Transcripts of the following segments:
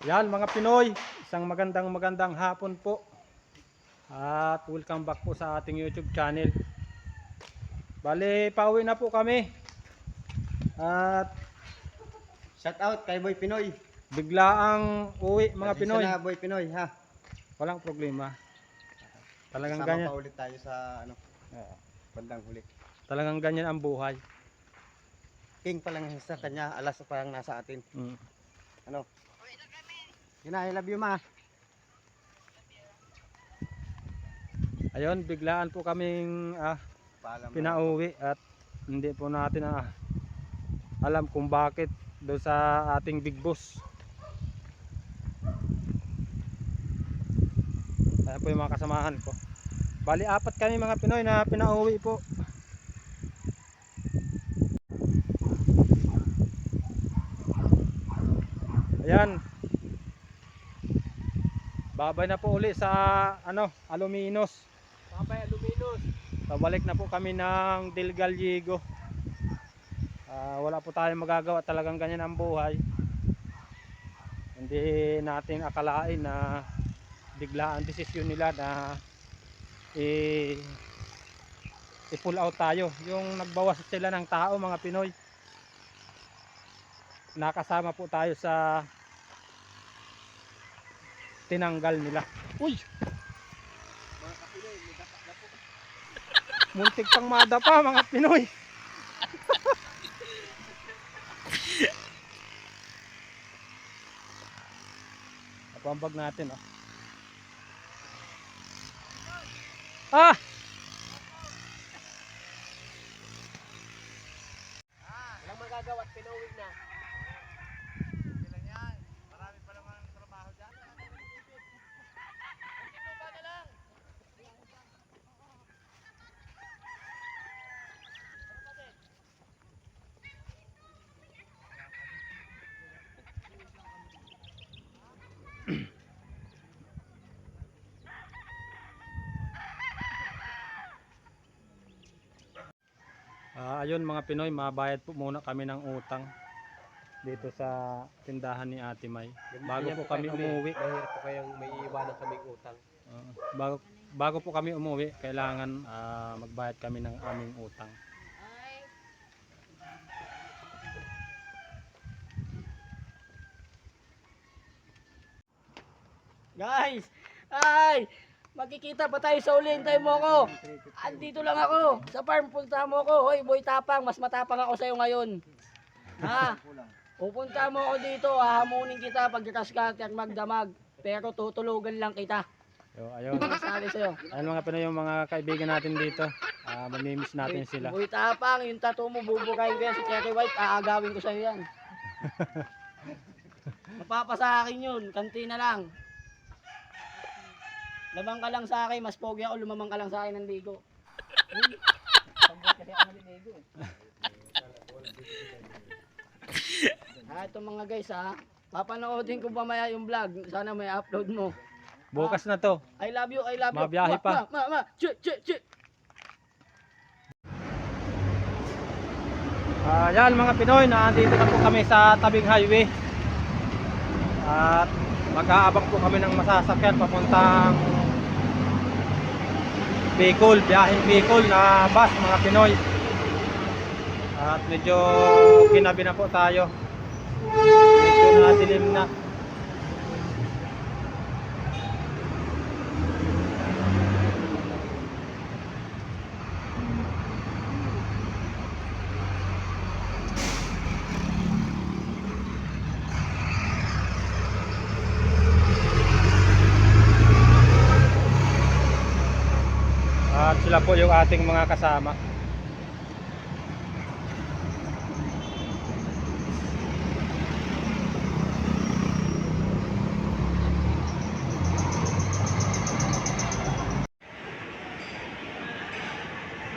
Yan mga Pinoy, isang magandang hapon po. At welcome back po sa ating YouTube channel. Bale, pauwi na po kami. At Shout out kay Boy Pinoy. biglaang uwi mga Pasensya Pinoy. na Boy Pinoy ha. Walang problema. Talagang Sama ganyan. pa ulit tayo sa bandang huli. Talagang ganyan ang buhay. King pa lang sa kanya, alas pa lang nasa atin. Ano? Yun na, I love you ma. Ayun, biglaan po kaming Paalam na. pinauwi at hindi po natin alam kung bakit doon sa ating big boss. Ayan po yung mga kasamahan ko. Bali, 4 kami mga Pinoy na pinauwi po. Ayan. Babay na po uli sa Aluminos. Babay Aluminos. Pabalik na po kami ng Del Gallego. Wala po tayong magagawa, talagang ganyan ang buhay. Hindi natin akalain na bigla ang desisyon nila na i-pull out tayo. Yung nagbawas sila ng tao mga Pinoy. Nakasama po tayo sa tinanggal nila. Uy! Muntik pang madapa mga Pinoy. Napambag natin Ah! Walang magagawa at pinauwi na. Ayun mga Pinoy, mabayad po muna kami ng utang dito sa tindahan ni Ate May. Bago po kami umuwi. Mahirap po kayong may iwanan kaming utang. Bago po kami umuwi, kailangan magbayad kami ng aming utang. Guys, ay, magkikita pa tayo sa uli. Hintayin mo ako. Andito lang ako. Sa farm, punta mo ako. Hoy, Boy Tapang, mas matapang ako sa'yo ngayon. Ha? Pupunta mo ako dito. Hahamunin kita pagkakas ka at magdamag. Pero tutulugan lang kita. Ayun. Ano sabi sa'yo? Ayun mga Pinoy, yung mga kaibigan natin dito. Mamimiss natin sila. Boy Tapang, yung tattoo mo, bubukayin ko yan. Si Cherry White, aagawin ko sa'yo yan. Mapapasa akin yun. Kantina lang. Labang ka lang sa akin, mas pogi ako, lumamang ka lang sa akin ng ligo. Kasi ako naliligo Ito mga guys papanoodin ko pa maya yung vlog. Sana may upload mo. Bukas na to. I love you, I love you. Mabiyahe pa. Yan mga Pinoy, nandito na po kami sa tabing highway. At mag-aabang po kami ng masasakyan papuntang Bicol, biyaheng Bicol na bus mga Pinoy. At medyo ginabi na po tayo. Medyo nadilim na. At sila po yung ating mga kasama.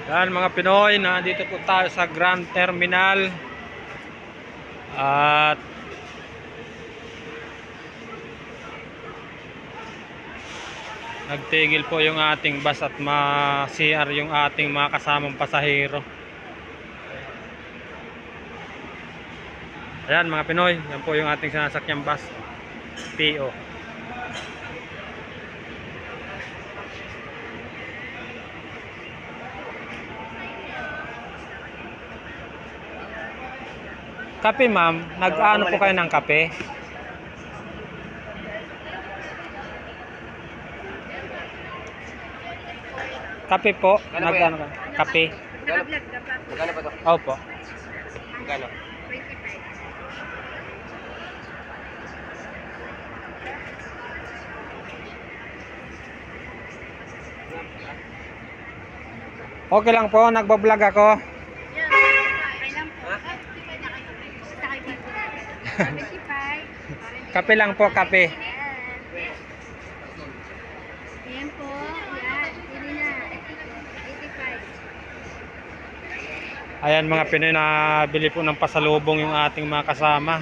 Yan mga Pinoy, nandito po tayo sa Grand Terminal. At nagtigil po yung ating bus at ma-CR yung ating mga kasamang pasahero. Ayan mga Pinoy, yan po yung ating sinasakyang bus. PO. Kape ma'am, nag-ano po kayo ng kape? Kape po, nag-ano ka? Kape. Magkano ba to? Opo. Magkano? Okay lang po, nagbablog ako. Kape lang po, kape. Ayan po, yan, pili na. 85. Ayan mga Pinoy, na bili po ng pasalubong yung ating mga kasama.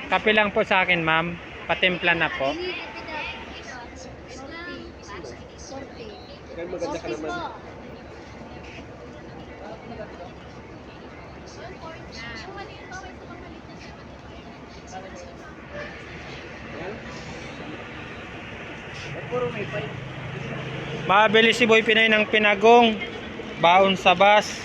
Kape lang po sa akin ma'am, patimpla na po. Pili, ito. 40. Kaya maganda ka naman. Mabili si Boy Pinoy ng pinagong, baon sa bus.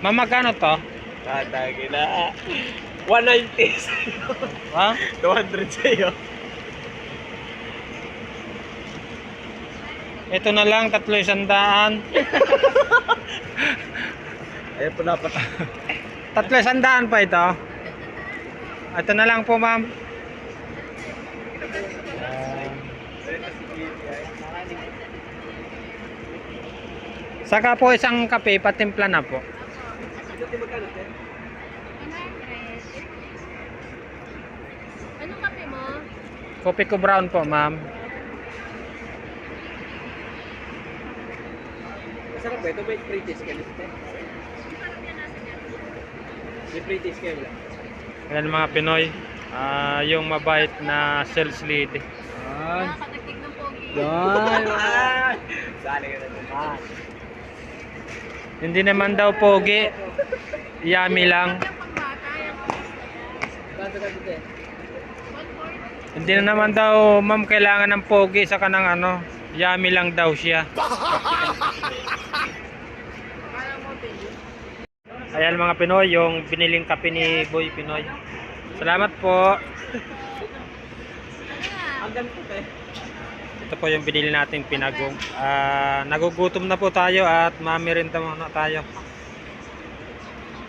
Ma'am, magkano to? Tatagi na. 190 Ha? 200 sa'yo. Ito na lang, 300. Ayan po dapat. 300 pa ito. Ito na lang po ma'am. Saka po isang kape, patimpla na po. 100. Anong kape mo? Kopi ko brown po ma'am. Masarap ba ito? May free taste ka nito? May free taste ka nila? Ayan mga Pinoy, yung mabait na sales lead. Nakakatagtig ng pogi. Sali ka na. Hindi naman daw pogi, yummy lang. Yung pangbata, yung Kanto ka dito eh. 140. Hindi na naman daw ma'am kailangan ng pogi sa kanang ano, yummy lang daw siya. Ayan mga Pinoy, yung biniling kape ni Boy Pinoy. Salamat po. Ang ganito eh. Ito po yung binili nating pinagong. Nagugutom na po tayo at mamirinda muna tayo.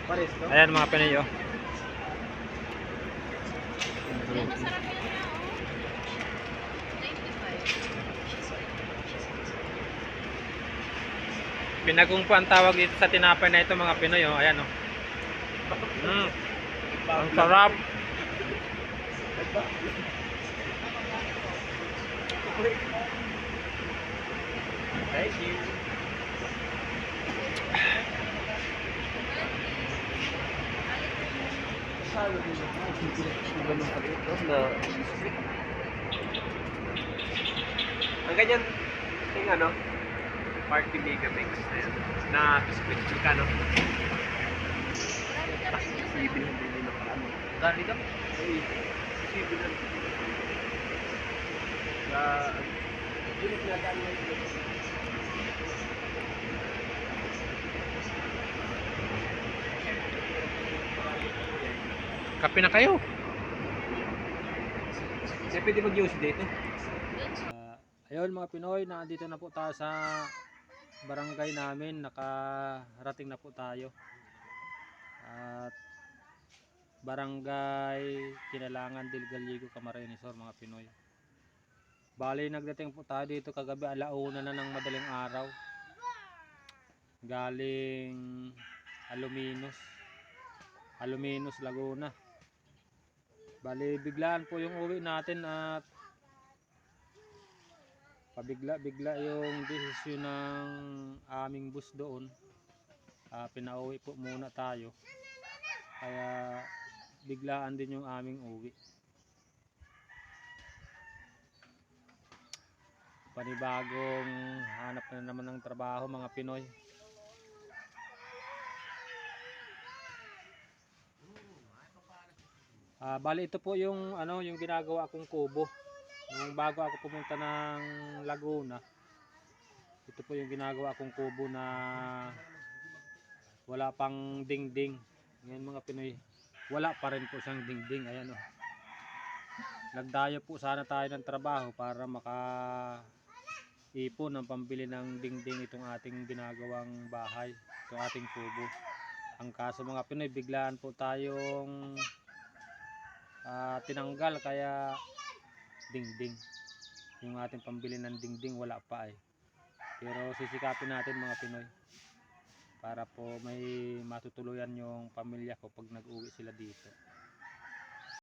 Pares to? Ayan mga Pinoy oh. Yan, masarap yan na, oh. 95. Pinagong po ang tawag dito sa tinapay na ito mga Pinoy oh. Ayan oh. Ang sarap. Thank you. Ang ganyan, yung ano, party mega mix na yan, na split ka, no? Sibil ang bili ng parang. Saan dito? Sibil ang sa unit na daan mo ito. Kape na kayo. Kasi pwede mag-use dito. Ayun mga Pinoy, nandito na po tayo sa barangay namin. Nakarating na po tayo. At barangay Kinalangan del Gallego, Camarines Sur mga Pinoy. Bali nagdating po tayo dito kagabi alauna na ng madaling araw. Galing Aluminos, Laguna. Bali biglaan po yung uwi natin at pabigla-bigla yung desisyon ng aming bus doon. Pinauwi po muna tayo. Kaya biglaan din yung aming uwi. Panibagong hanap na naman ng trabaho mga Pinoy. Bali ito po yung yung ginagawa kong kubo. Nung bago ako pumunta ng Laguna, ito po yung ginagawa kong kubo na wala pang dingding. Ngayon mga Pinoy, wala pa rin po siyang dingding. Ayan o. Nagdayo po sana tayo ng trabaho para ipon ng pambili ng dingding itong ating ginagawang bahay, itong ating kubo. Ang kaso mga Pinoy, biglaan po tayong tinanggal, kaya dingding, yung ating pambili ng dingding wala pa eh. Pero sisikapin natin mga Pinoy para po may matutuluyan yung pamilya ko pag nag-uwi sila dito.